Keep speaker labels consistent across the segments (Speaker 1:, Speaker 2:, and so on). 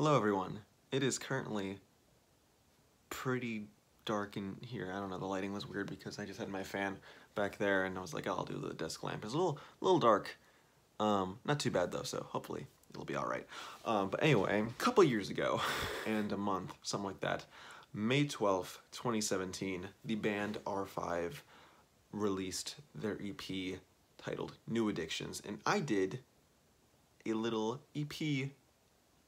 Speaker 1: Hello everyone. It is currently pretty dark in here. I don't know, the lighting was weird because I just had my fan back there and I was like, oh, I'll do the desk lamp. It's a little dark. Not too bad though, so hopefully it'll be alright. But anyway, a couple years ago, and a month, something like that, May 12th, 2017, the band R5 released their EP titled New Addictions, and I did a little EP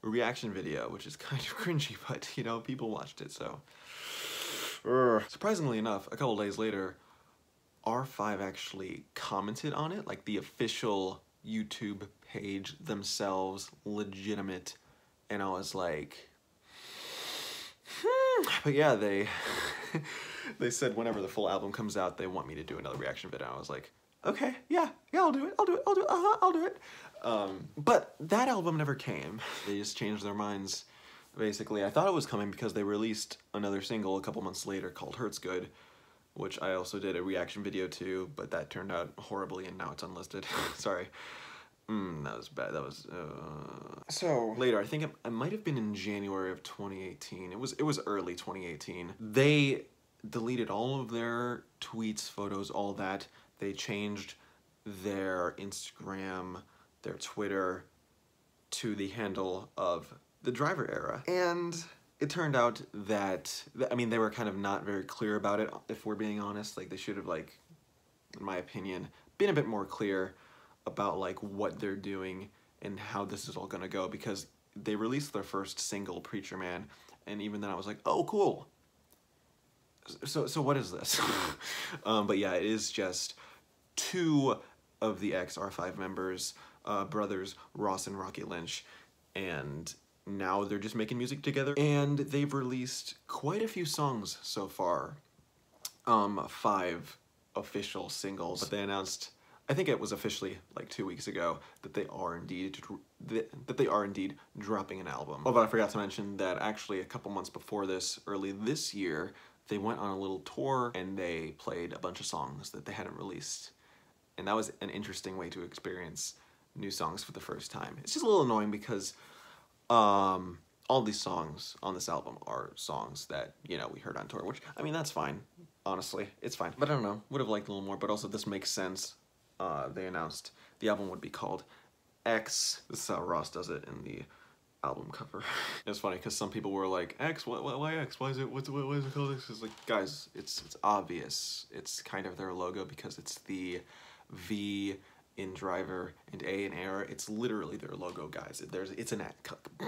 Speaker 1: reaction video, which is kind of cringy, but you know, people watched it, so. Surprisingly enough, a couple days later, R5 actually commented on it, like the official YouTube page themselves, legitimate, and I was like, but yeah, they they said whenever the full album comes out, they want me to do another reaction video. I was like, okay, yeah, I'll do it, I'll do it. But that album never came. They just changed their minds, basically. I thought it was coming because they released another single a couple months later called Hurts Good, which I also did a reaction video to, but that turned out horribly and now it's unlisted. Sorry. That was bad. That was, So, later, I think it might have been in January of 2018. It was early 2018. They deleted all of their tweets, photos, all that. They changed their Instagram, their Twitter, to the handle of the Driver Era. And it turned out that, I mean, they were kind of not very clear about it, if we're being honest. Like, they should have, like, in my opinion, been a bit more clear about, like, what they're doing and how this is all gonna go, because they released their first single, Preacher Man, and even then I was like, oh, cool. So what is this? But yeah, it is just two of the ex-R5 members, brothers Ross and Rocky Lynch, and now they're just making music together, and they've released quite a few songs so far. 5 official singles, but they announced, I think it was officially like 2 weeks ago, that they are indeed dropping an album. Oh, but I forgot to mention that actually a couple months before this, early this year, they went on a little tour and they played a bunch of songs that they hadn't released. And that was an interesting way to experience new songs for the first time. It's just a little annoying because all these songs on this album are songs that, you know, we heard on tour, which, I mean, that's fine. Honestly, it's fine. But I don't know, would have liked a little more, but also this makes sense. They announced the album would be called X. This is how Ross does it in the album cover. It's funny because some people were like, X? Why X? Why is it called X? It's like, guys, it's obvious. It's kind of their logo because it's the V in Driver and A in Air. It's literally their logo, guys. It's an X. But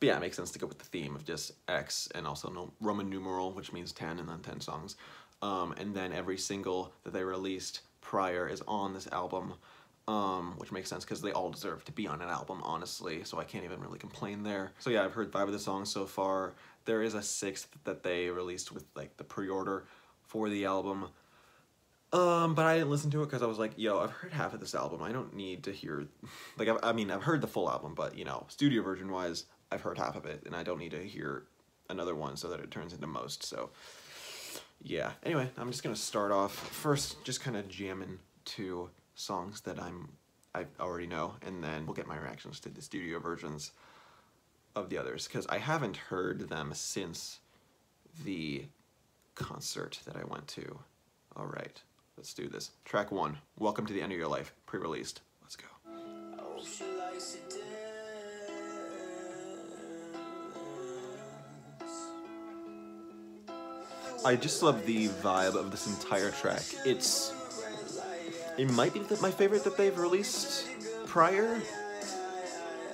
Speaker 1: yeah, it makes sense to go with the theme of just X and also no Roman numeral, which means 10 and then 10 songs. And then every single that they released prior is on this album, which makes sense because they all deserve to be on an album, honestly, so I can't even really complain there. So yeah, I've heard 5 of the songs so far. There is a 6th that they released with like the pre-order for the album, but I didn't listen to it because I was like, yo, I've heard half of this album, I don't need to hear, like, I mean, I've heard the full album, but you know, studio version wise, I've heard half of it, and I don't need to hear another one so that it turns into most, so yeah. Anyway, I'm just gonna start off first just kind of jamming to songs that I already know, and then we'll get my reactions to the studio versions of the others, because I haven't heard them since the concert that I went to. All right, let's do this. Track 1, Welcome to the End of Your Life, pre-released. Let's go. I just love the vibe of this entire track. It might be my favorite that they've released prior.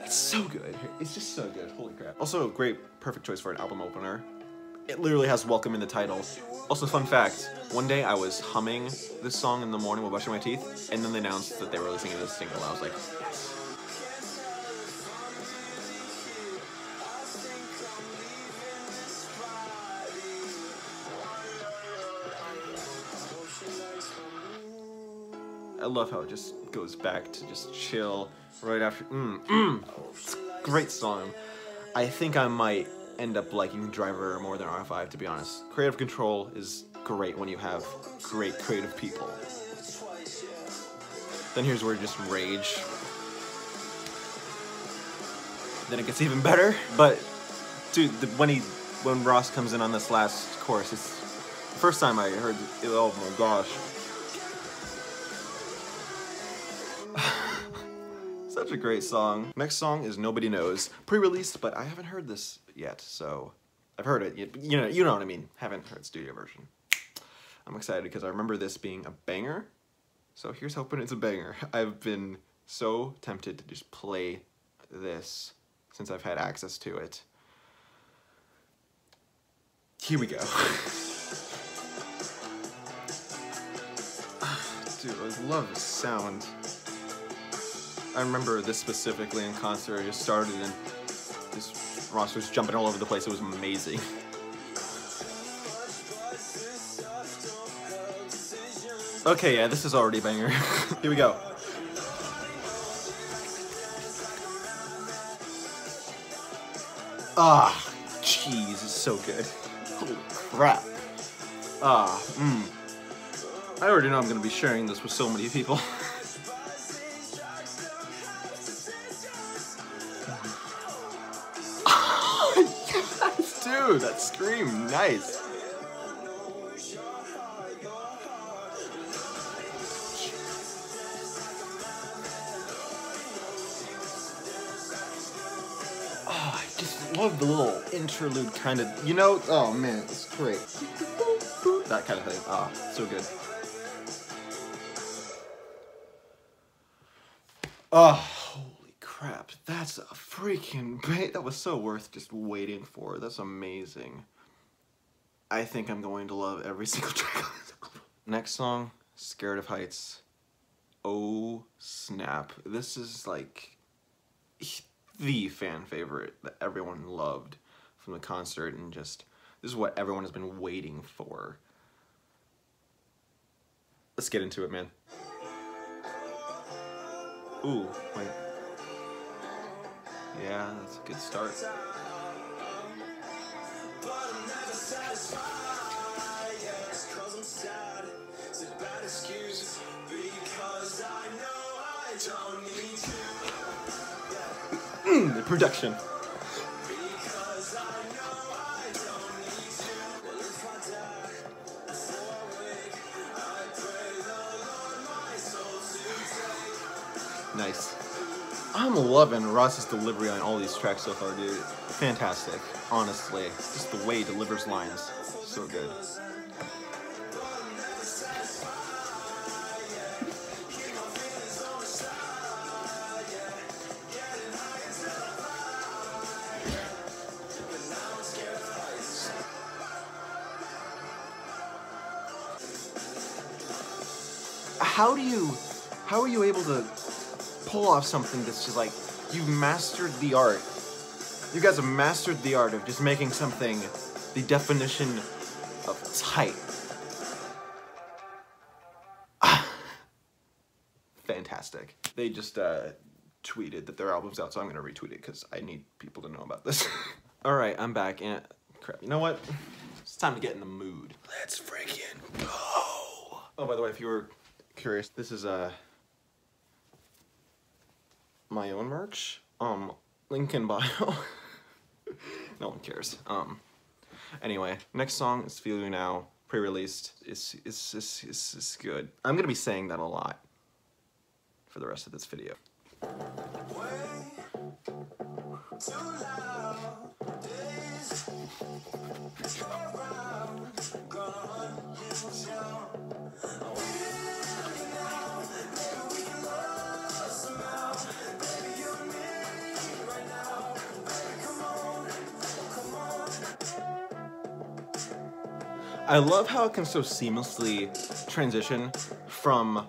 Speaker 1: It's so good. It's just so good. Holy crap. Also, a great, perfect choice for an album opener. It literally has Welcome in the title. Also, fun fact, one day I was humming this song in the morning while brushing my teeth, and then they announced that they were releasing it as a single. I was like, yes. I love how it just goes back to just chill right after. It's a great song. I think I might end up liking Driver more than R5, to be honest. Creative control is great when you have great creative people. Then here's where just rage. Then it gets even better. But dude, when Ross comes in on this last chorus, it's the first time I heard it. Oh my gosh. Such a great song. Next song is Nobody Knows. Pre-released, but I haven't heard this yet, so I've heard it. You know what I mean. Haven't heard studio version. I'm excited because I remember this being a banger. So here's hoping it's a banger. I've been so tempted to just play this since I've had access to it. Here we go. Dude, I love the sound. I remember this specifically in concert. I just started and this Ross was jumping all over the place. It was amazing. Okay, yeah, this is already a banger. Here we go. Ah, jeez, it's so good. Holy crap. I already know I'm gonna be sharing this with so many people. Yes, dude, that scream, nice. Oh, I just love the little interlude kind of, you know, oh man, it's great. That kind of thing, ah, so good. Oh, holy crap, that's a freaking bait. That was so worth just waiting for. That's amazing. I think I'm going to love every single track on this album. Next song, Scared of Heights. Oh snap. This is like the fan favorite that everyone loved from the concert, and just, this is what everyone has been waiting for. Let's get into it, man. Ooh, wait. Yeah, that's a good start. The production. Nice. I'm loving Ross's delivery on all these tracks so far, dude. Fantastic, honestly. Just the way he delivers lines. So good. How are you able to pull off something that's just like, you've mastered the art. You guys have mastered the art of just making something the definition of tight. Fantastic. They just tweeted that their album's out, so I'm gonna retweet it because I need people to know about this. All right, I'm back, and crap, you know what? It's time to get in the mood. Let's freaking go. Oh, by the way, if you were curious, this is my own merch. Link in bio. No one cares. Anyway, next song is Feel You Now, pre-released. It's good. I'm gonna be saying that a lot for the rest of this video. I love how it can so seamlessly transition from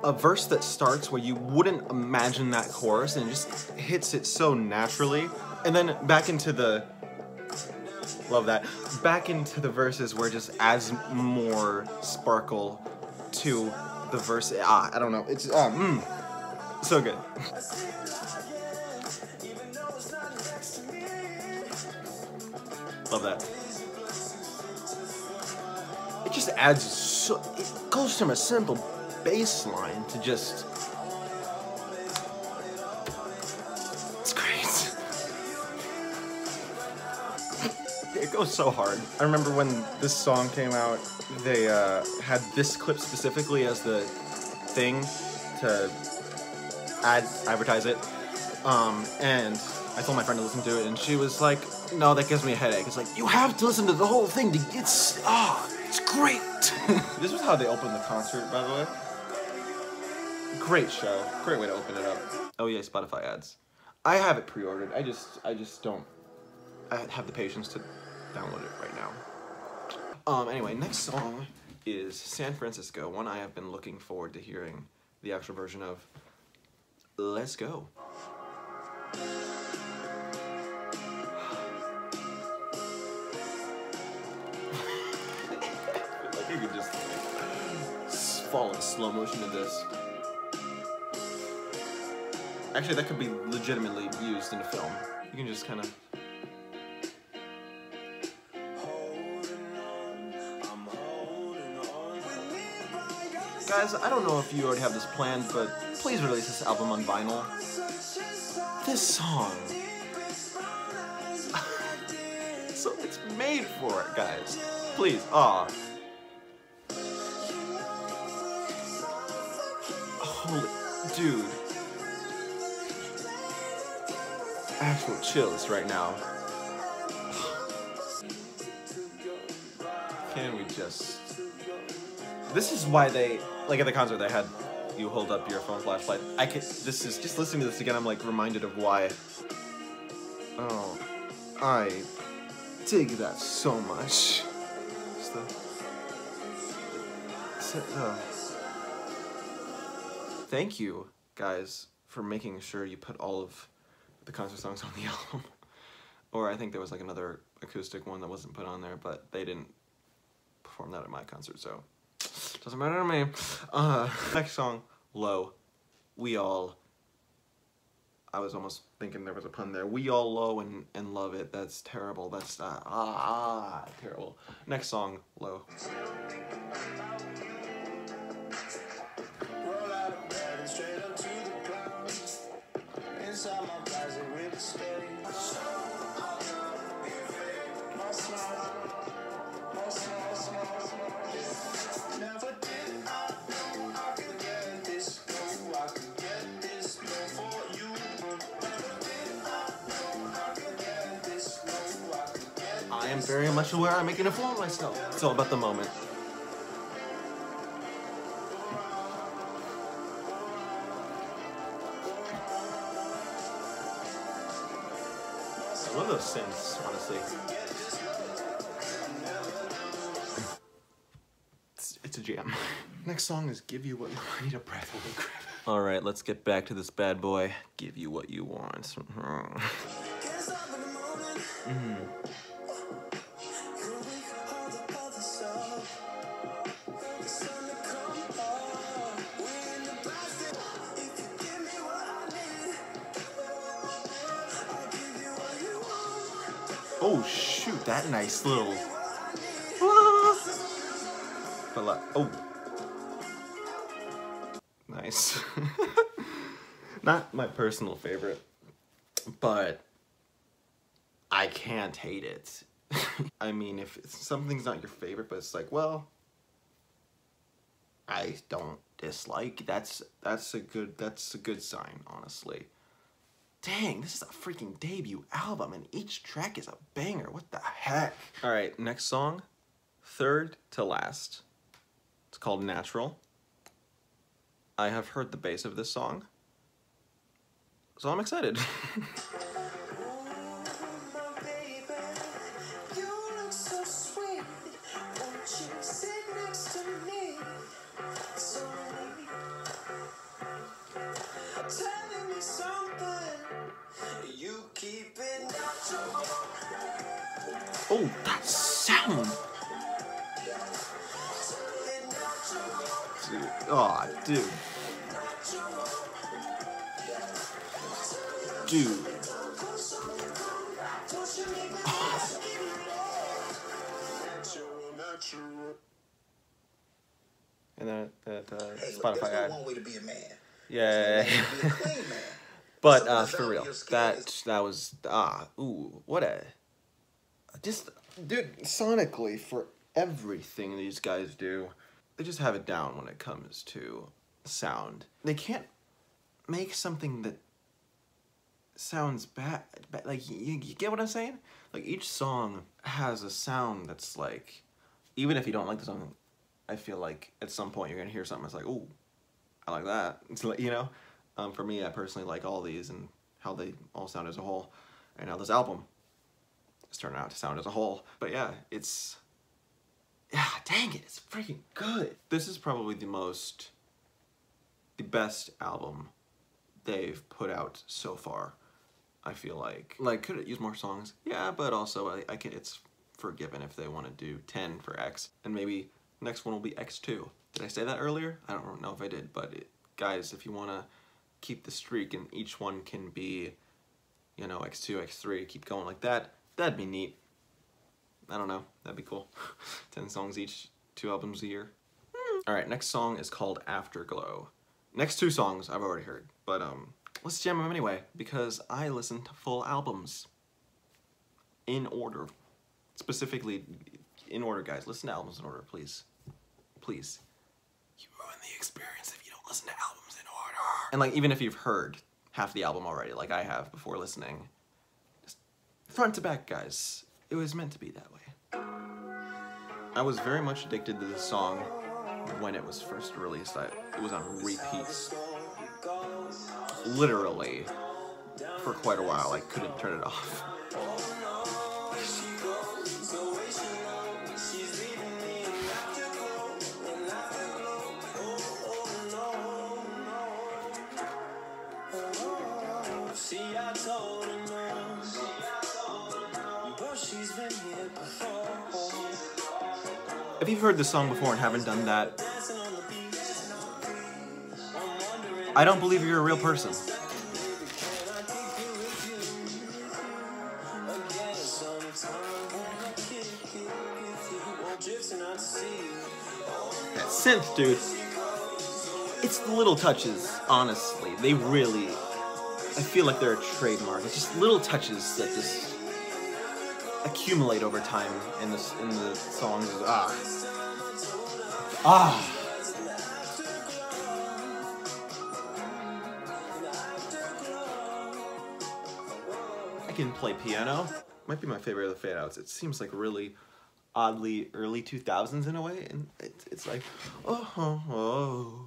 Speaker 1: a verse that starts where you wouldn't imagine that chorus and it just hits it so naturally, and then back into the, love that, back into the verses where it just adds more sparkle to the verse. I don't know, it's so good. Love that. It just adds so, it goes from a simple bass line to just, it's great. It goes so hard. I remember when this song came out, they had this clip specifically as the thing to advertise it. And I told my friend to listen to it, and she was like, "No, that gives me a headache." It's like, you have to listen to the whole thing. It's great. This was how they opened the concert, by the way. Great show. Great way to open it up. Oh yeah, Spotify ads. I have it pre-ordered. I just don't have the patience to download it right now. Anyway, next song is San Francisco, one I have been looking forward to hearing the actual version of. Let's go. Like you could just fall in slow motion to this. Actually, that could be legitimately used in a film. You can just kind of... Guys, I don't know if you already have this planned, but please release this album on vinyl. This song... so it's made for it, guys. Please, holy... Dude. Actual chills right now. Can we just... This is why they, like at the concert they had you hold up your phone flashlight. This is, just listening to this again, I'm like reminded of why. Oh, I dig that so much. Thank you, guys, for making sure you put all of the concert songs on the album. Or I think there was like another acoustic one that wasn't put on there, but they didn't perform that at my concert, so doesn't matter to me. Next song, Low. We all... I was almost thinking there was a pun there. We all low and love it. That's terrible. That's terrible. Next song, Low. I am very much aware I'm making a fool of myself. It's all about the moment. I love those synths, honestly. It's a jam. Next song is Give You What You Want. I need a breath. Holy crap. Alright, let's get back to this bad boy. Give you what you want. Oh shoot, that nice little... Oh. Nice. Not my personal favorite, but I can't hate it. I mean, if something's not your favorite, but it's like, well, I don't dislike, that's a good sign, honestly. Dang, this is a freaking debut album, and each track is a banger. What the heck? All right, next song, third to last. It's called Natural. I have heard the bass of this song, so I'm excited. Oh, that sound! Dude. Oh, dude. Dude. And that Spotify ad. One way to be a man. Yeah. But for real, that was ooh, what a Just, dude, sonically, for everything these guys do, they just have it down when it comes to sound. They can't make something that sounds bad. Like, you get what I'm saying? Like, each song has a sound that's like, even if you don't like the song, I feel like at some point you're gonna hear something that's like, ooh, I like that. It's like, you know? For me, I personally like all these and how they all sound as a whole, and how this album is turning out to sound as a whole. But yeah, it's, yeah, dang it, it's freaking good. This is probably the best album they've put out so far, I feel like. Like, could it use more songs? Yeah, but also it's forgiven if they want to do 10 for X, and maybe next one will be X2. Did I say that earlier? I don't know if I did, but guys, if you want to keep the streak and each one can be, you know, X2, X3, keep going like that, that'd be neat. I don't know, that'd be cool. 10 songs each, 2 albums a year. Alright, next song is called Afterglow. Next 2 songs I've already heard, but let's jam them anyway, because I listen to full albums. In order. Specifically, in order, guys. Listen to albums in order, please. Please. You ruin the experience if you don't listen to albums in order. And like, even if you've heard half the album already, like I have before listening, just front to back, guys. It was meant to be that way. I was very much addicted to this song when it was first released. It was on repeat. Literally, for quite a while, I couldn't turn it off. If you've heard this song before and haven't done that, I don't believe you're a real person. That synth, dude. It's the little touches, honestly. They really, I feel like they're a trademark. It's just little touches that just accumulate over time in the songs. I can play piano. Might be my favorite of the fade outs. It seems like really oddly early 2000s in a way, and it's like, oh,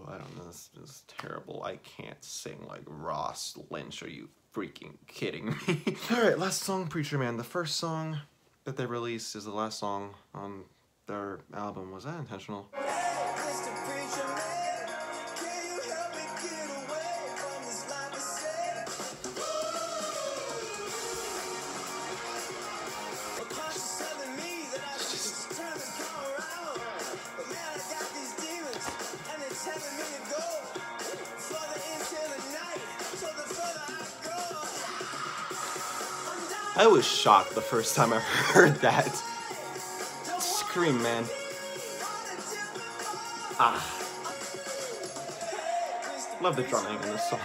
Speaker 1: I don't know, this is terrible. I can't sing like Ross Lynch. Are you freaking kidding me? Alright, last song, Preacher Man. The first song that they released is the last song on their album. Was that intentional? I was shocked the first time I heard that. Scream, man. Love the drumming in this song.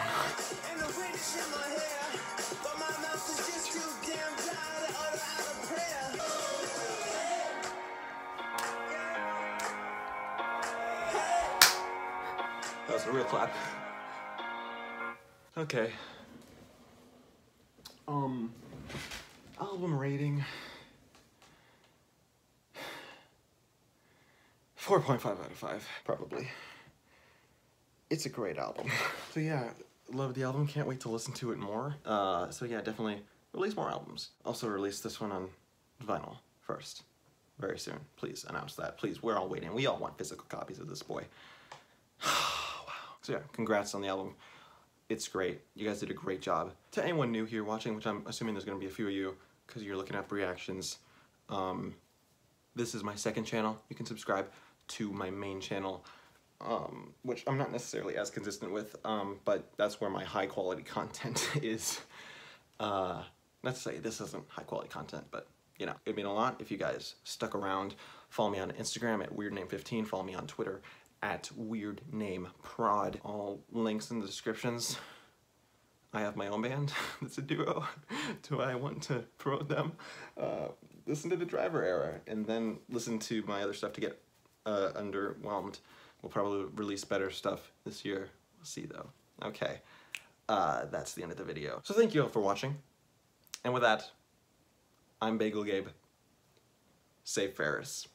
Speaker 1: That was a real clap. Okay. Album rating 4.5 out of 5, probably. It's a great album. So yeah, love the album, can't wait to listen to it more. So yeah, definitely release more albums. Also release this one on vinyl first, very soon. Please announce that. Please, we're all waiting. We all want physical copies of this boy. Wow. So yeah, congrats on the album. It's great. You guys did a great job. To anyone new here watching, which I'm assuming there's gonna be a few of you, because you're looking up reactions, this is my second channel. You can subscribe to my main channel, which I'm not necessarily as consistent with, but that's where my high quality content is. Not to say this isn't high quality content, but you know, it'd mean a lot if you guys stuck around. Follow me on Instagram at weirdname15, follow me on Twitter at weirdnameprod. All links in the descriptions. I have my own band. It's a duo. Do I want to promote them? Listen to the Driver Era, and then listen to my other stuff to get underwhelmed. We'll probably release better stuff this year. We'll see though. Okay, that's the end of the video. So thank you all for watching. And with that, I'm Bagel Gabe. Safe Ferris.